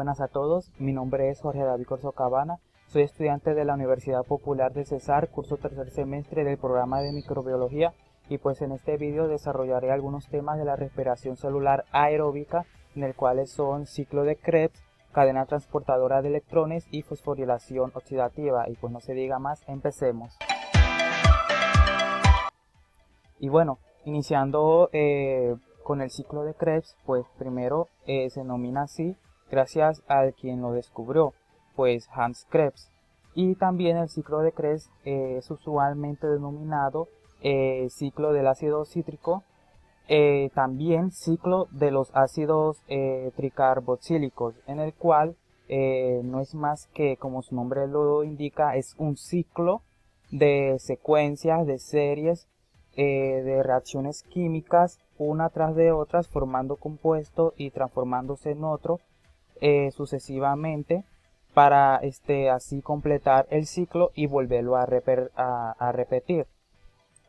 buenas a todos. Mi nombre es Jorge David Corso Cabana. Soy estudiante de la Universidad Popular de Cesar, curso tercer semestre del programa de microbiología, y pues en este vídeo desarrollaré algunos temas de la respiración celular aeróbica, en el cual son ciclo de Krebs, cadena transportadora de electrones y fosforilación oxidativa. Y pues no se diga más, empecemos. Y bueno, iniciando con el ciclo de Krebs, pues primero se denomina así gracias a quien lo descubrió, pues Hans Krebs. Y también el ciclo de Krebs es usualmente denominado ciclo del ácido cítrico, también ciclo de los ácidos tricarboxílicos, en el cual no es más que, como su nombre lo indica, es un ciclo de secuencias, de series de reacciones químicas una tras de otras, formando compuesto y transformándose en otro sucesivamente, para así completar el ciclo y volverlo a repetir.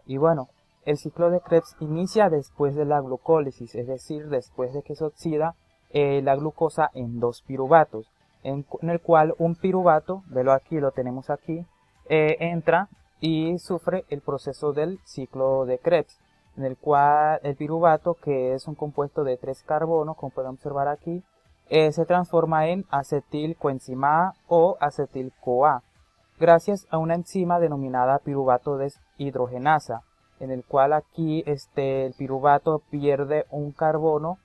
Y bueno, el ciclo de Krebs inicia después de la glucólisis, es decir, después de que se oxida la glucosa en dos piruvatos, en el cual un piruvato, velo aquí, lo tenemos aquí, entra y sufre el proceso del ciclo de Krebs, en el cual el piruvato, que es un compuesto de 3 carbonos, como pueden observar aquí, se transforma en acetilcoenzima A o acetil-CoA, gracias a una enzima denominada piruvato deshidrogenasa, en el cual aquí el piruvato pierde un carbono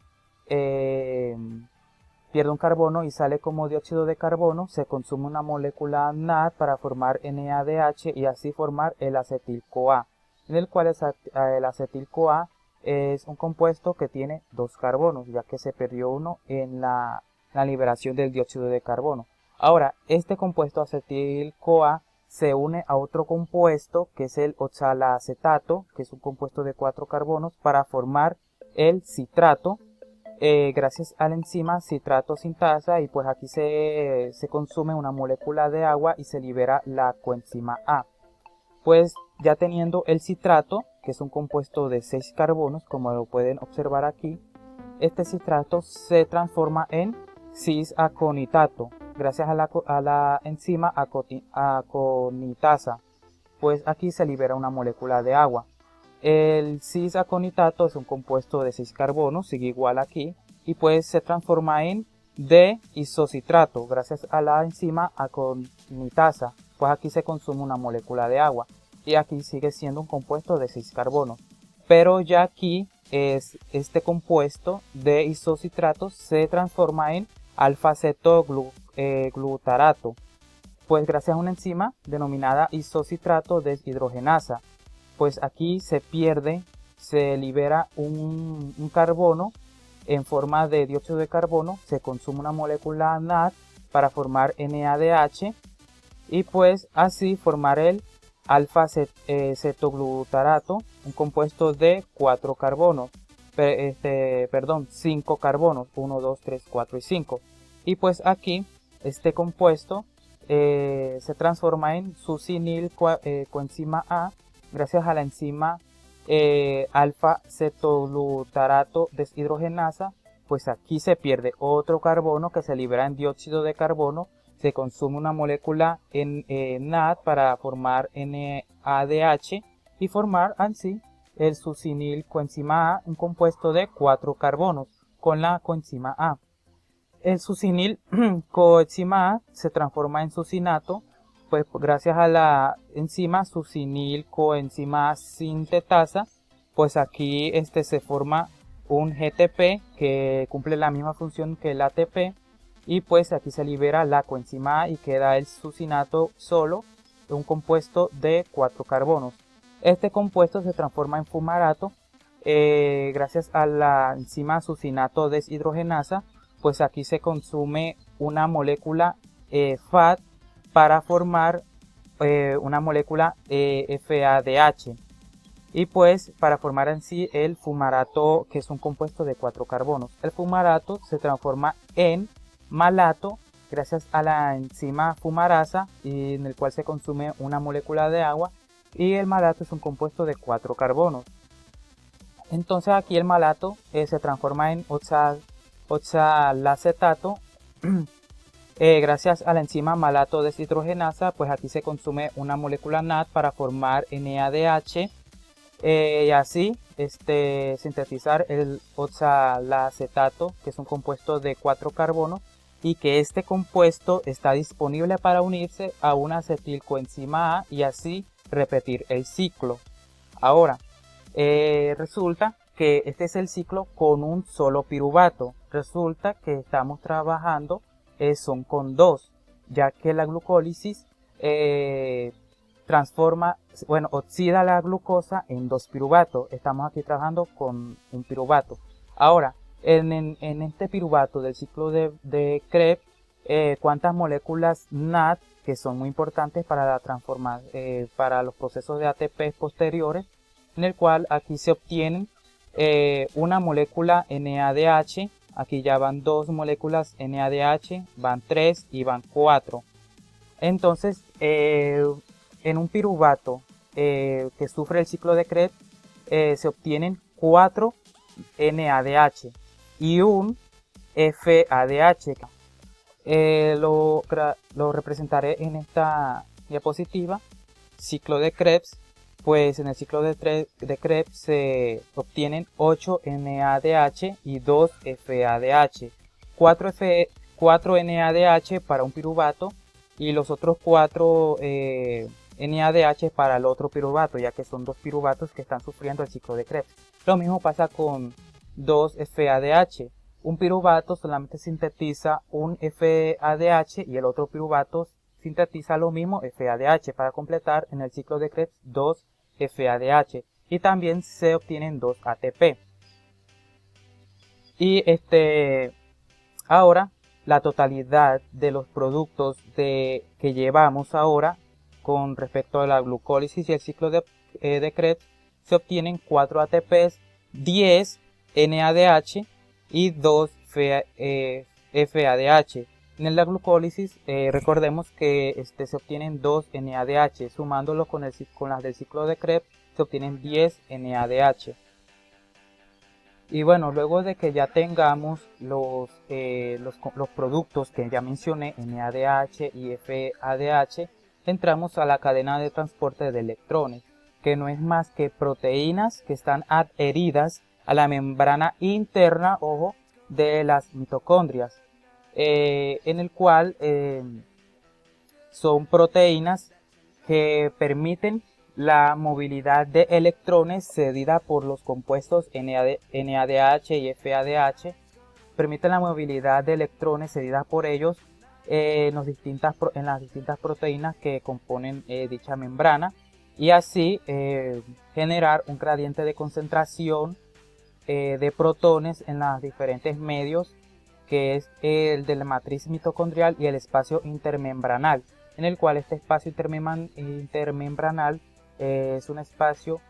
y sale como dióxido de carbono. Se consume una molécula NAD para formar NADH y así formar el acetil-CoA, en el cual el acetil-CoA es un compuesto que tiene 2 carbonos, ya que se perdió uno en la liberación del dióxido de carbono. Ahora, este compuesto acetil-CoA se une a otro compuesto que es el oxalacetato, que es un compuesto de 4 carbonos, para formar el citrato, gracias a la enzima citrato sintasa, y pues aquí se consume una molécula de agua y se libera la coenzima A. Pues ya teniendo el citrato, que es un compuesto de 6 carbonos, como lo pueden observar aquí, este citrato se transforma en cis-aconitato, gracias a la enzima aconitasa. Pues aquí se libera una molécula de agua. El cis-aconitato es un compuesto de 6 carbonos, sigue igual aquí, y pues se transforma en D-isocitrato, gracias a la enzima aconitasa. Pues aquí se consume una molécula de agua, y aquí sigue siendo un compuesto de 6 carbonos. Pero ya aquí este compuesto de isocitrato se transforma en alfa-cetoglutarato, pues gracias a una enzima denominada isocitrato deshidrogenasa. Pues aquí se libera un carbono en forma de dióxido de carbono, se consume una molécula NAD para formar NADH y pues así formar el alfa-cetoglutarato, un compuesto de 4 carbonos, 5 carbonos, 1, 2, 3, 4 y 5. Y pues aquí este compuesto se transforma en succinilcoenzima A, gracias a la enzima alfa-cetoglutarato deshidrogenasa. Pues aquí se pierde otro carbono que se libera en dióxido de carbono, se consume una molécula en NAD para formar NADH y formar así el succinilcoenzima A, un compuesto de 4 carbonos con la coenzima A. El succinilcoenzima A se transforma en succinato, pues gracias a la enzima succinilcoenzima A sintetasa. Pues aquí se forma un GTP que cumple la misma función que el ATP, y pues aquí se libera la coenzima A y queda el succinato solo, un compuesto de 4 carbonos. Este compuesto se transforma en fumarato gracias a la enzima succinato deshidrogenasa. Pues aquí se consume una molécula FAD para formar una molécula FADH, y pues para formar en sí el fumarato, que es un compuesto de 4 carbonos. El fumarato se transforma en malato gracias a la enzima fumarasa, y en el cual se consume una molécula de agua, y el malato es un compuesto de 4 carbonos. Entonces aquí el malato se transforma en oxalacetato Gracias a la enzima malato deshidrogenasa, pues aquí se consume una molécula NAD para formar NADH y así sintetizar el oxalacetato, que es un compuesto de 4 carbonos, y que este compuesto está disponible para unirse a una acetilcoenzima A y así repetir el ciclo. Ahora, resulta que este es el ciclo con un solo piruvato. Resulta que estamos trabajando son con dos, ya que la glucólisis oxida la glucosa en dos piruvatos. Estamos aquí trabajando con un piruvato. Ahora, en este piruvato del ciclo de Krebs, ¿cuántas moléculas NAD, que son muy importantes para para los procesos de ATP posteriores, en el cual aquí se obtienen una molécula NADH, aquí ya van dos moléculas NADH, van 3 y van 4. Entonces, en un piruvato que sufre el ciclo de Krebs, se obtienen 4 NADH y un FADH. Lo representaré en esta diapositiva. Ciclo de Krebs, pues en el ciclo de Krebs se obtienen 8 NADH y 2 FADH, 4 NADH para un piruvato y los otros 4 NADH para el otro piruvato, ya que son dos piruvatos que están sufriendo el ciclo de Krebs. Lo mismo pasa con 2 FADH. Un piruvato solamente sintetiza un FADH y el otro piruvato sintetiza lo mismo FADH para completar en el ciclo de Krebs 2 FADH y también se obtienen 2 ATP. Y ahora la totalidad de los productos que llevamos ahora con respecto a la glucólisis y el ciclo de Krebs se obtienen 4 ATPs, 10 NADH y 2 FADH. En la glucólisis recordemos que se obtienen 2 NADH, sumándolos con las del ciclo de Krebs se obtienen 10 NADH. Y bueno, luego de que ya tengamos los productos que ya mencioné, NADH y FADH, entramos a la cadena de transporte de electrones, que no es más que proteínas que están adheridas a la membrana interna, ojo, de las mitocondrias, en el cual son proteínas que permiten la movilidad de electrones cedida por los compuestos NADH y FADH, permiten la movilidad de electrones cedida por ellos en las distintas proteínas que componen dicha membrana y así generar un gradiente de concentración de protones en los diferentes medios, que es el de la matriz mitocondrial y el espacio intermembranal, en el cual este espacio intermembranal es un espacio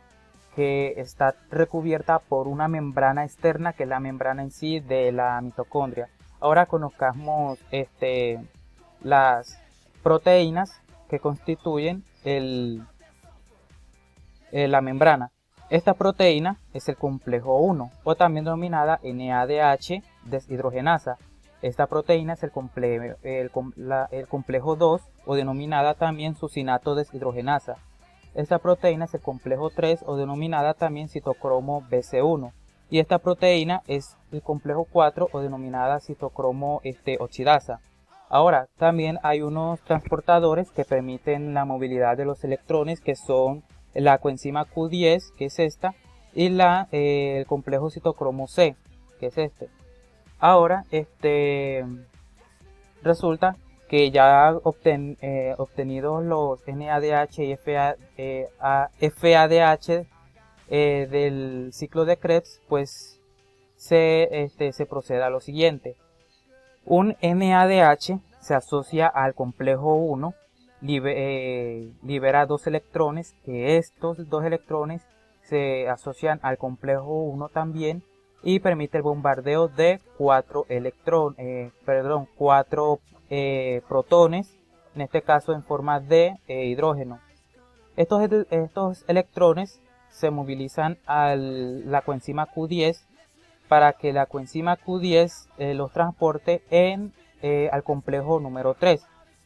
que está recubierta por una membrana externa, que es la membrana en sí de la mitocondria. Ahora conozcamos las proteínas que constituyen la membrana. Esta proteína es el complejo 1 o también denominada NADH deshidrogenasa. Esta proteína es el complejo 2 o denominada también succinato deshidrogenasa. Esta proteína es el complejo 3 o denominada también citocromo BC1. Y esta proteína es el complejo 4 o denominada citocromo oxidasa. Ahora, también hay unos transportadores que permiten la movilidad de los electrones, que son la coenzima Q10, que es esta, y el complejo citocromo C, que es este. Ahora, resulta que ya obtenidos los NADH y FADH del ciclo de Krebs, pues se procede a lo siguiente. Un NADH se asocia al complejo 1, libera dos electrones, que estos dos electrones se asocian al complejo 1 también y permite el bombardeo de 4 protones, en este caso en forma de hidrógeno. Estos electrones se movilizan a la coenzima Q10 para que la coenzima Q10 los transporte en al complejo número 3,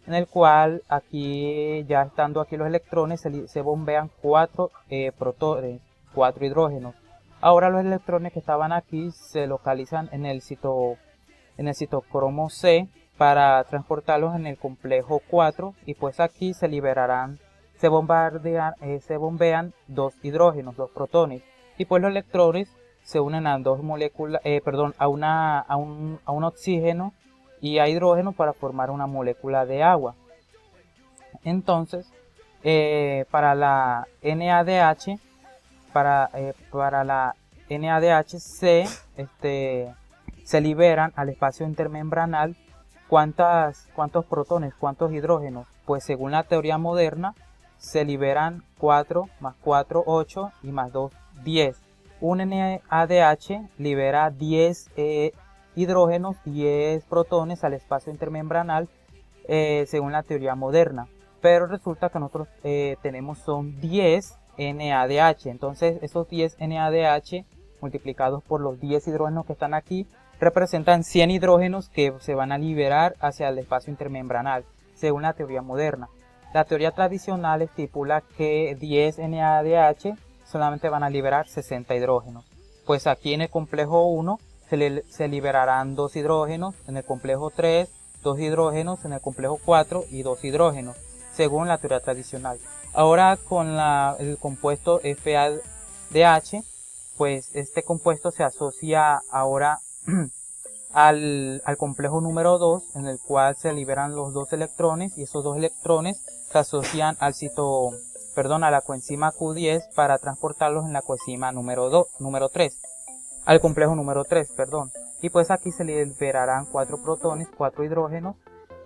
en el cual aquí, ya estando aquí los electrones, se bombean 4 protones, 4 hidrógenos. Ahora los electrones que estaban aquí se localizan en el citocromo C para transportarlos en el complejo 4, y pues aquí se liberarán, se bombean 2 hidrógenos, 2 protones, y pues los electrones se unen a dos moléculas, a un oxígeno y a hidrógeno para formar una molécula de agua. Entonces, para la NADH, para la NADH se liberan al espacio intermembranal ¿cuántos protones, cuántos hidrógenos? Pues según la teoría moderna se liberan 4 más 4, 8 y más 2, 10. Un NADH libera 10 hidrógenos, 10 protones al espacio intermembranal según la teoría moderna. Pero resulta que nosotros tenemos son 10 NADH. Entonces esos 10 NADH multiplicados por los 10 hidrógenos que están aquí representan 100 hidrógenos que se van a liberar hacia el espacio intermembranal, según la teoría moderna. La teoría tradicional estipula que 10 NADH solamente van a liberar 60 hidrógenos. Pues aquí en el complejo 1 se liberarán 2 hidrógenos, en el complejo 3 2 hidrógenos, en el complejo 4 y 2 hidrógenos, según la teoría tradicional. Ahora con el compuesto FADH, pues este compuesto se asocia ahora al complejo número 2, en el cual se liberan los 2 electrones, y esos 2 electrones se asocian a la coenzima Q10 para transportarlos en la coenzima número 3, al complejo número 3, perdón. Y pues aquí se liberarán 4 protones, 4 hidrógenos,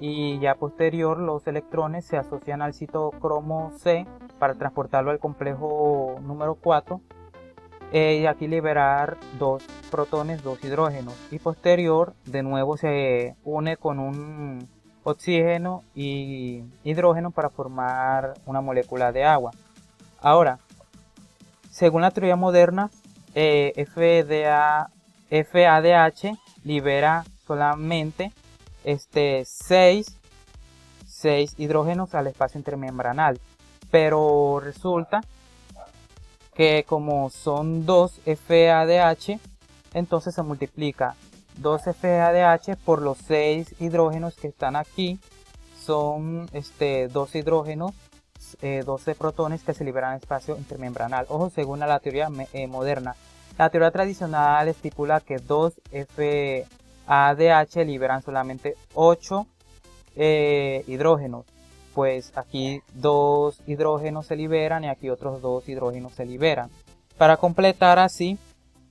y ya posterior los electrones se asocian al citocromo C para transportarlo al complejo número 4, y aquí liberar 2 protones, 2 hidrógenos, y posterior de nuevo se une con un oxígeno y hidrógeno para formar una molécula de agua. Ahora, según la teoría moderna, FADH libera solamente 6 hidrógenos al espacio intermembranal, pero resulta que como son 2 FADH, entonces se multiplica 2 FADH por los 6 hidrógenos que están aquí, son 2 hidrógenos, 12 protones que se liberan en espacio intermembranal. Ojo, según la teoría moderna. La teoría tradicional estipula que 2 FADH liberan solamente 8 hidrógenos. Pues aquí 2 hidrógenos se liberan y aquí otros 2 hidrógenos se liberan. Para completar así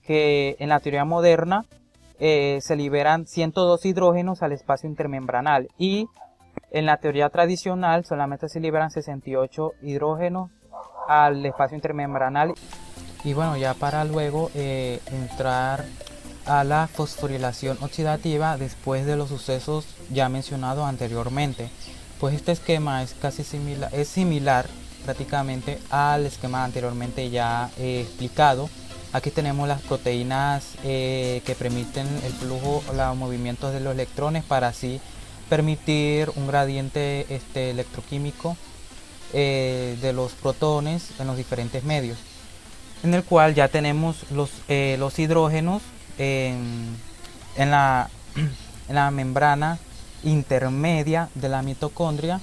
que en la teoría moderna se liberan 102 hidrógenos al espacio intermembranal, y en la teoría tradicional solamente se liberan 68 hidrógenos al espacio intermembranal. Y bueno, ya para luego entrar a la fosforilación oxidativa después de los sucesos ya mencionados anteriormente. Pues este esquema es similar prácticamente al esquema anteriormente ya explicado. Aquí tenemos las proteínas que permiten el flujo, los movimientos de los electrones para así permitir un gradiente electroquímico de los protones en los diferentes medios, en el cual ya tenemos los hidrógenos en la membrana intermedia de la mitocondria,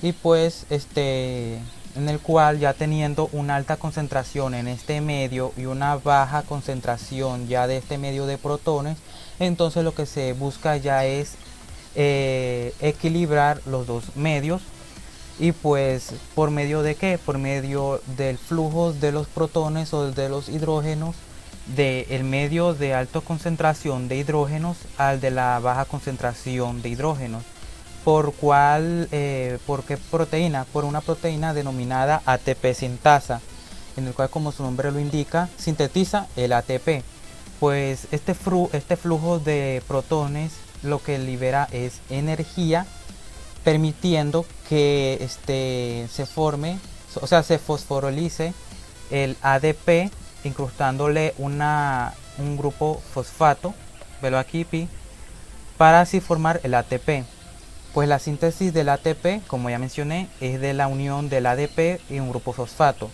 y pues en el cual ya teniendo una alta concentración en este medio y una baja concentración ya de este medio de protones, entonces lo que se busca ya es equilibrar los dos medios. Y pues por medio de qué, por medio del flujo de los protones o de los hidrógenos del medio de alta concentración de hidrógenos al de la baja concentración de hidrógenos. ¿Por qué proteína? Por una proteína denominada ATP sintasa, en el cual, como su nombre lo indica, sintetiza el ATP. Pues este flujo de protones lo que libera es energía, permitiendo que se forme, o sea, se fosforilice el ADP, incrustándole un grupo fosfato, velo aquí, pi, para así formar el ATP. Pues la síntesis del ATP, como ya mencioné, es de la unión del ADP y un grupo fosfato.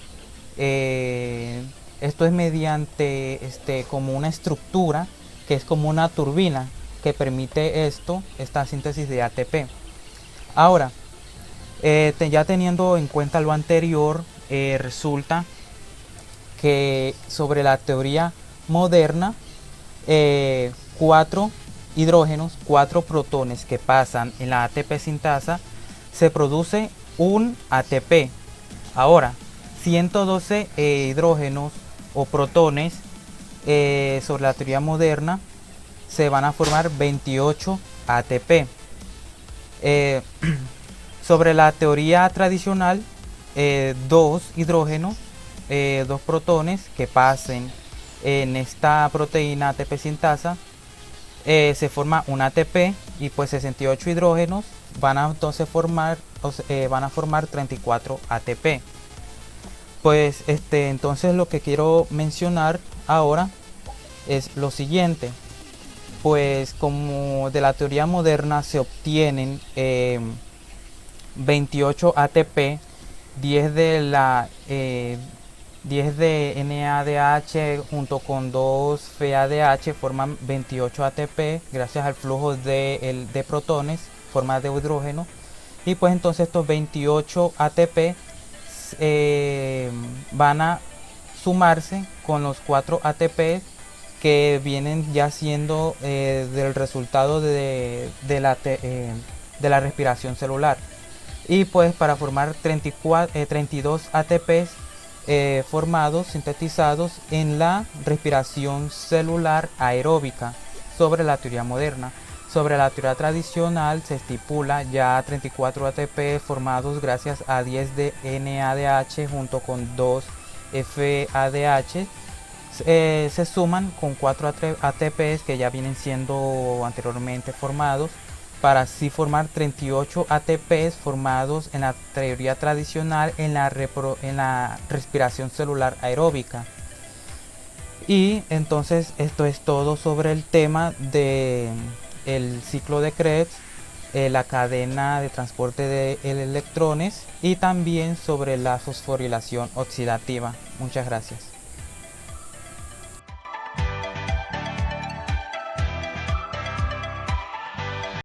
Esto es mediante como una estructura que es como una turbina que permite esta síntesis de ATP. Ahora, ya teniendo en cuenta lo anterior, resulta que sobre la teoría moderna, 4 hidrógenos, 4 protones que pasan en la ATP sintasa, se produce un ATP. Ahora, 112 hidrógenos o protones sobre la teoría moderna se van a formar 28 ATP. Sobre la teoría tradicional, 2 hidrógenos, 2 protones que pasen en esta proteína ATP sintasa, se forma un ATP y pues 68 hidrógenos van a entonces formar 34 ATP. Pues entonces lo que quiero mencionar ahora es lo siguiente. Pues como de la teoría moderna se obtienen 28 ATP, 10 de NADH junto con 2 FADH forman 28 ATP gracias al flujo de protones formados de hidrógeno. Y pues entonces estos 28 ATP van a sumarse con los 4 ATP que vienen ya siendo del resultado de la respiración celular. Y pues para formar 32 ATPs formados, sintetizados en la respiración celular aeróbica sobre la teoría moderna. Sobre la teoría tradicional se estipula ya 34 ATP formados gracias a 10 de NADH junto con 2 FADH. Se suman con 4 ATPs que ya vienen siendo anteriormente formados para así formar 38 ATPs formados en la teoría tradicional en la respiración celular aeróbica. Y entonces esto es todo sobre el tema de el ciclo de Krebs, la cadena de transporte de electrones y también sobre la fosforilación oxidativa. Muchas gracias.